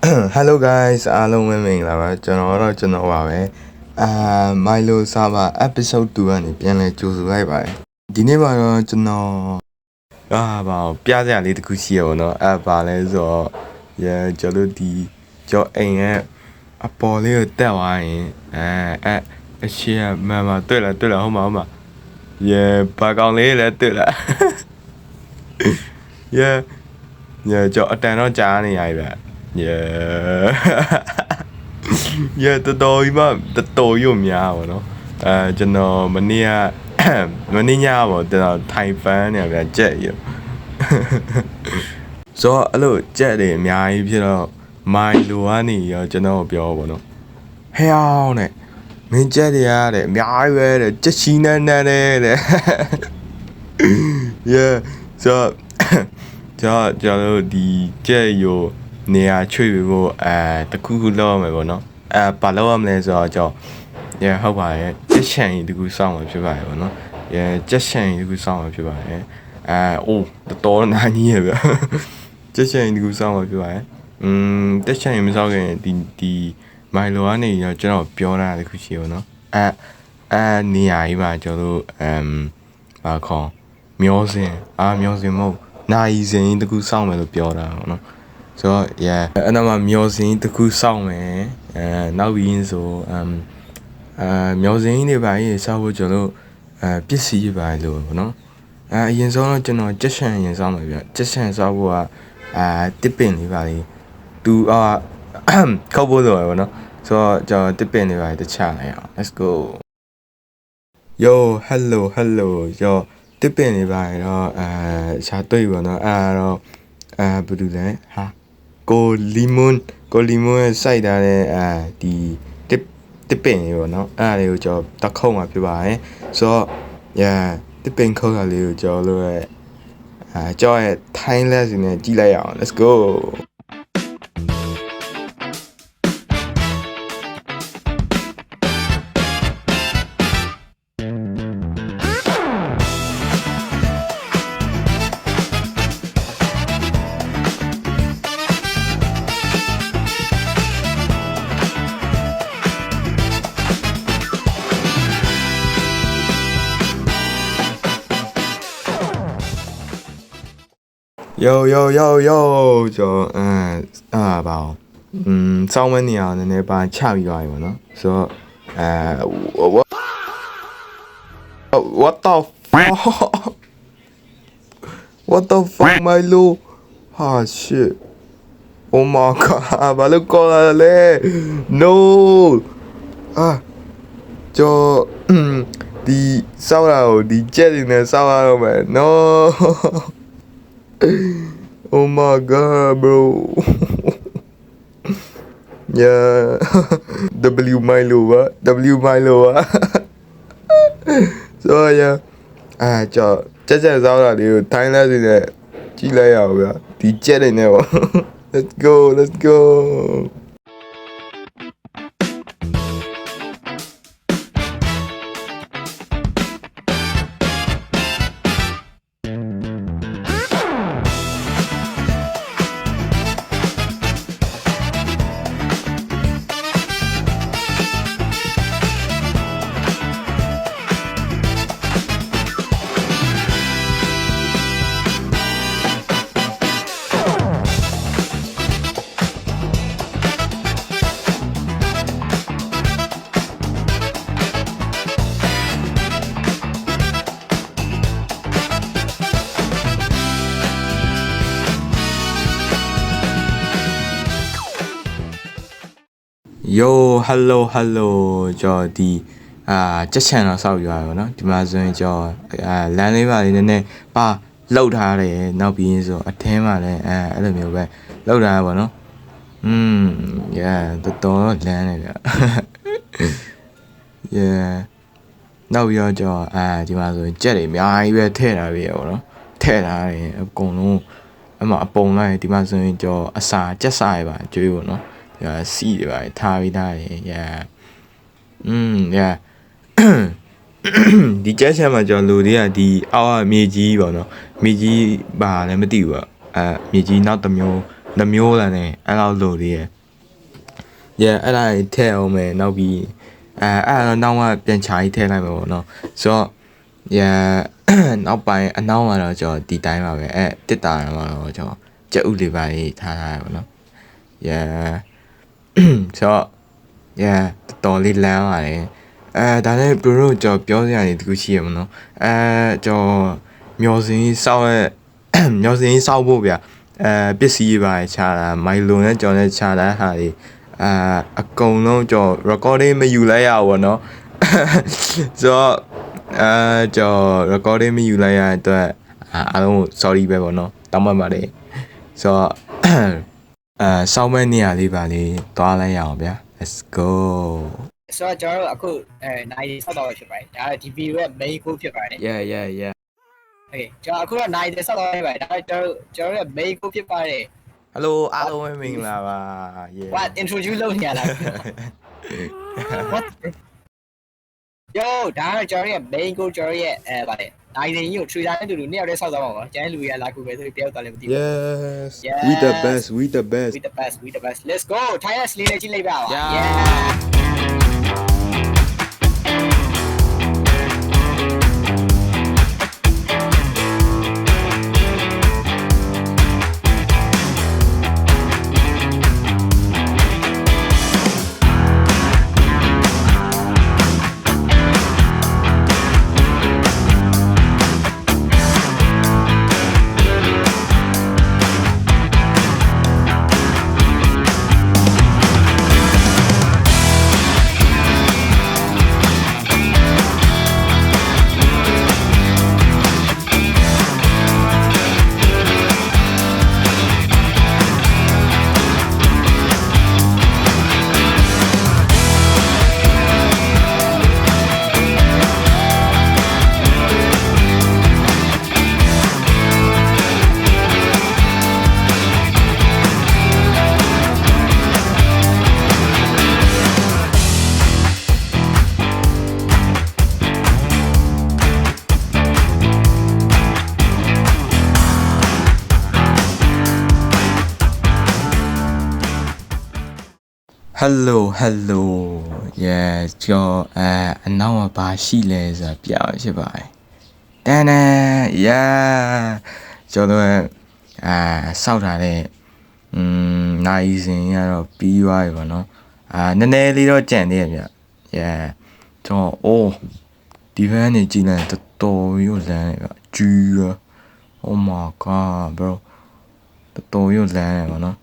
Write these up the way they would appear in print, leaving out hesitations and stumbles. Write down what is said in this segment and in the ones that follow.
Hello guys အားလုံးပဲမင်္ဂလာပါကျွန်တော်ပါပဲMilo Server episode 2ကနေပြန်လည်ကြိုဆိုလိုက်ပါတယ်ဒီနေ့မှာတော့ကျွန်တော်ပါပြစရာလေးတစ်ခုရှိရပါတော့ပါလဲဆိုတော့ကျွန်တော်ဒီကျော်အိမ်ရဲ့အပေါ်လေးကိုတက်သွားရင်အရှိမမတွေ့လားဟုတ်မှာဘာကောင်လေးလဲတွေ့လားကျော်အတန်တော့ကြားနေရပြီဗျတော်တော်ရုံများပါတော့ကျွန်တော်မနေ့ညပေါ့ကျွန်တော်ထိုင်ဖန်နေဗျကြက်ရဆိုတော့အဲ့လိုကြက်တွေအများကြီးဖြစ်တော့မိုင်လိုကနေရောကျွန်တော်ပြောပါတော့ဟဲ့အောင်နဲ့မင်းကြက်တွေရတဲ့အများကြီးပဲတဲ့ကြက်ချီနဲ့တဲ့ဆိုတော့ကျွန်တော်ဒီကြက်ရိုနေရာချွေဖို့တခုလောက်ရမယ်ပေါ့နော်ဘာလောက်ရမလဲဆိုတော့ကျွန်တော်ဟုတ်ပါရဲ့ကြက်ရှန်ကြီးတခုစောင့်မှာဖြစ်ပါတယ်ပေါ့နော်ကြက်ရှန်ကြီးတခုစောင့်မှာဖြစ်ပါတယ်တော်နိုင်ကြီးရဲ့ဗျကြက်ရှန်ကြီးတခုစောင့်မှာဖြစ်ပါတယ်ကြက်ရှန်ကြီးမစောင့်ခင်ဒီမိုင်လိုကနေရောကျွန်တော်ပြောတာတခုရှိပေါ့နော်နေရာကြီးပါကျွန်တော်တို့ဘာခေါ်မျောစင်မဟုတ်နိုင်စင်တခုစောင့်မယ်လို့ပြောတာပေါ့နော်ဆိုတော့အဲ့တော့မှမျောစင်းတစ်ခုစောင့်မယ်နောက်ပြီးရင်ဆိုမျောစင်းတွေပါရေးစောက်ဖို့ကျွန်တော်ပစ္စည်းပါလို့ပေါ့နော်အရင်ဆုံးတော့ကျွန်တော်ကြက်ရှန်ရင်စောင့်မယ်ဗျကြက်ရှန်စောက်ဖို့တစ်ပင်လေးပါလေးသူခောက်ဖို့လိုရပေါ့နော်ဆိုတော့ကျွန်တော်တစ်ပင်လေးပါတချလိုက်အောင် let's go yo hello ရောတစ်ပင်လေးပါတော့ရှားတွေ့ပါတော့တော့ဘယ်လိုလဲဟာကိုလီမွန်းရဲ့စိုက်ထားတဲ့ဒီတစ်ပင်လေးပေါ့နော်အဲ့ဒါလေးကိုကျွန်တော်တခုံးမှာပြပါတယ်ဆိုတော့တစ်ပင်ခုတ်တာလေးကိုကျွန်တော်တို့ရဲ့ထိုင်းလက်စီနဲ့ကြည့်လိုက်အောင် let's go yo ကျွန်တော်ပါစောင်းမနေအောင်နည်းနည်းပါချပြီးသွားပြီပေါ့နော်ဆိုတော့what the fuck Milo shit oh my god ဘာလို့ကောလာလဲ no ကျွန်တော်ဒီစောက်လာကိုဒီကြက်တွေနဲ့စောက်ရတော့မယ် no oh my god bro W Milo so ကြက်စောက်တာလေးကိုထိုင်းလက်စီနဲ့ကြည့်လိုက်ရအောင်ဗျာဒီကြက်တွေနဲ့ပေါ့ let's go yo hello ကျွန်တော်ဒီကြက်ချန်တော့စောက်ရွာပါเนาะဒီမှာဆိုရင်ကျွန်တော်လမ်းလေးပါလေးနည်းနည်းပါလောက်ထားတယ်နောက်ပြီးရင်ဆိုအထင်းပါလဲအဲ့လိုမျိုးပဲလောက်ထားပါเนาะတော်လမ်းနေဗျ နောက်ပြီးတော့ကျွန်တော်ဒီမှာဆိုရင်ကြက်တွေအများကြီးပဲထည့်ထားပြီပေါ့เนาะထည့်ထားတယ်အကုန်လုံးအမှအပုံလိုက်ဒီမှာဆိုရင်ကျွန်တော်အစာကြက်စာရပါကျွေးပေါ့เนาะစီတွေပါထားပြီးသားတယ်ဒီကြက်ချမ်းမှာကျွန်တော်လူတွေကဒီအောက်မြေကြီးပေါ့နော်မြေကြီးပါလည်းမသိဘူးပေါ့မြေကြီးနောက်တစ်မျိုး 2မျိုးလာနေအဲ့လောက်လို့သေးရဲ့ yeah အဲ့ဒါထဲအောင်မယ်နောက်ပြီးအဲ့တော့နောက်ကပြန်ချာကြီးထဲလိုက်မယ်ပေါ့နော်ဆိုတော့ yeah နောက်ပိုင်းအနောက်မှာတော့ကျွန်တော်ဒီတိုင်းပါပဲတစ်တာမှာတော့ကျွန်တော်ကြက်ဥလေးပါလေးထားထားရပါတော့ yeah ဆိုတော့ yeah တော်လေးလမ်းပါတယ်ဒါနဲ့ဘရိုကျွန်တော်ပြောစရာတွေတခုရှိရမနော်ကျွန်တော်မျောစင်းစောက်ရဲ့မျောစင်းစောက်ဖို့ဗျပစ္စည်းပါချာတာမိုင်လုံနဲ့ကျွန်တော်လည်းချာတာဟာတွေအကုန်လုံးကျွန်တော် recording မယူလိုက်ရဘူးเนาะဆိုတော့ကျွန်တော် recording မယူလိုက်ရတဲ့အတွက်အားလုံး sorry ပဲပေါ့เนาะတောင်းပန်ပါတယ်ဆိုတော့စောက်မဲ့နေရာလေးပါလေးသွားလိုက်ရအောင်ဗျာ let's go ဆိုတော့ကျွန်တော်တို့အခုနိုင်ဆောက်တော့ဖြစ်ပါတယ်ဒါဒီဗီဒီယိုရဲ့ main goal ဖြစ်ပါတယ် yeah okay ကျွန်တော်အခုတော့နိုင်ဆောက်တော့ဖြစ်ပါတယ်ဒါကျွန်တော်ရဲ့ main goal ဖြစ်ပါတယ် hello အားလုံးပဲမင်္ဂလာပါ yeah what introduce လုပ်နေရလား what yo ဒါကျွန်တော်ရဲ့ main goal ကျွန်တော်ရဲ့ပါတယ်နိုင်ရင်ကြီးကို trailer နဲ့တူတူနှစ်ယောက်တည်းဆောက်သွားပါတော့ကျန်တဲ့လူတွေကလာကူပဲဆိုပြီးတယောက်သားလည်းမသိဘူး yes we the best we the best let's go ထိုင်းရစလေးနဲ့ကြည့်လိုက်ပါပါ yeah hello yeah ကျွန်တော်အနောက်မှာဘာရှိလဲဆိုတာပြအောင်ဖြစ်ပါတယ်တန်းတန်း yeah ကျွန်တော်စောက်ထားတဲ့နိုင်စဉ်ရတော့ပြီးသွားပြီပေါ့နော်နည်းနည်းလေးတော့ကြံသေးရဲ့ဗျ yeah ကျွန်တော်အိုးဒီဘက်နေကြည့်လိုက်တော်တော်ရိုးလန်းတယ်ဗျကျူး oh my god bro တော်တော်ရိုးလန်းတယ်ပေါ့နော်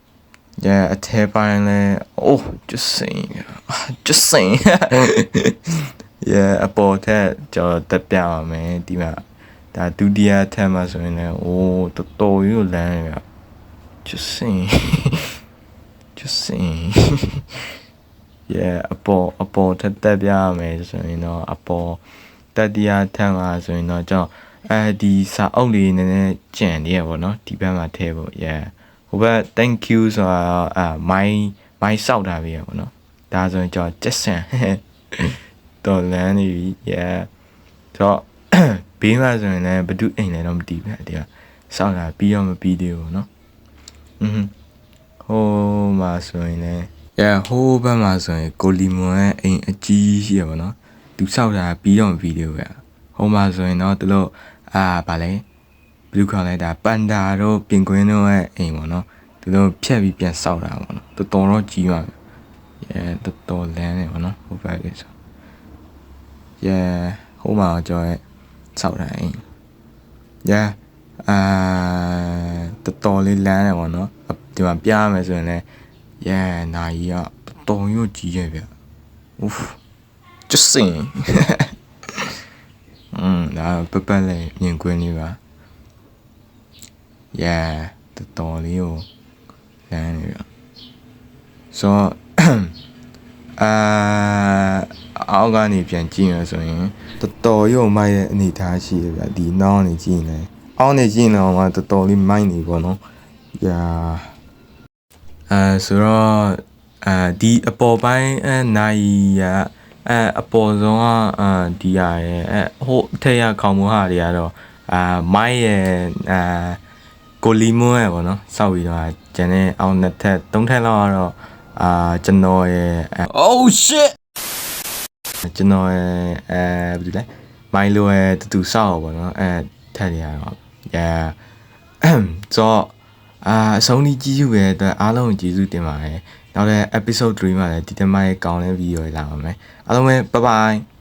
yeah အထဲပိုင်းလဲ oh just saying yeah အပေါ်ထက်ကျွန်တော်တက်ပြအောင်မယ်ဒီမှာဒါဒုတိယထပ်မှာဆိုရင်လည်း oh တော်တော်ရိုးလန်းရ just saying yeah အပေါ်ထက်တက်ပြအောင်မယ်ဆိုရင်တော့အပေါ်တတိယထပ်မှာဆိုရင်တော့ကျွန်တော်ဒီစာအုပ်လေးနည်းနည်းကြံနေရပါတော့ဒီဘက်မှာထည့်ဖို့ yeahဟိုဘက် thank you ဆိုတာမိုင်းစောက်တာပဲပေါ့နော်ဒါဆိုရင်ကျွန်တော်ကျက်ဆန်တော်လန်းနေပြီ yeah တော့ဘေးမှာဆိုရင်လည်းဘဒုအိမ်လည်းတော့မတည်ဘူးတဲ့စောက်တာပြီးတော့မပြီးသေးဘူးနော်ဟိုမှာဆိုရင်လည်း yeah ဟိုဘက်မှာဆိုရင်ကိုလီမွန်ရဲ့အိမ်အကြီးရှိရပါတော့သူစောက်တာပြီးတော့မပြီးသေးဘူးဗျဟိုမှာဆိုရင်တော့သူတို့ဗာလဲဘလူးခေါ်လိုက်တာပန်ဒါတို့ပင်ကွင်းတို့ရဲ့အိမ်ပေါ့နော်သူတို့ဖြတ်ပြီးပြန်စောက်တာပေါ့နော်တော်တော့ကြီးပါတော်တော်လန်းနေပေါ့နော်ဟိုဘက်လေးဆိုဟိုမှာကြော်ရဲ့စောက်တာအိမ်တော်တော်လေးလန်းနေပေါ့နော်ဒီမှာပြရမယ်ဆိုရင်လည်းနာကြီးကတော်ရုံကြီးရဲ့ဗျ oof just saying ဒါပပလေးမြင်ကွင်းလေးပါတော်တော်လေးကိုလမ်းနေရဆိုအောက်ကနေပြန်ကြည့်ရဆိုရင်တော်တော်ရုံမိုက်ရဲ့အနေထားရှိရဗျဒီနောက်နေကြည့်နေအောက်နေကြည့်နေအောင်ကတော်တော်လေးမိုက်နေပေါ့နော်ဆိုတော့ဒီအပေါ်ပိုင်းနိုင်ရအပေါ်ဆုံးကဒီရရဲ့ဟိုအထက်ကခေါင်းမဟာတွေကတော့မိုက်ရဲ့ ကိုလီမွန်းရဲ့ပေါ့နော်စောက်ပြီးတော့ကျန်တဲ့အောင်နှစ်ထက်သုံးထက်လောက်ကတော့ကျွန်တော်ရဲ့Oh shit ကျွန်တော်ရဲ့ဘယ်လိုလဲမိုင်းလိုရဲ့တူစောက်ပေါ့နော်ထက်နေရတော့ yeah ဆိုအဆုံးကြီးကြည့်ယူရဲ့အတွက်အားလုံးကျေးဇူးတင်ပါတယ်နောက်တဲ့ episode 3မှာလည်းဒီတမိုင်းကောင်းတဲ့ video တွေလာပါမယ်အားလုံးပဲ bye bye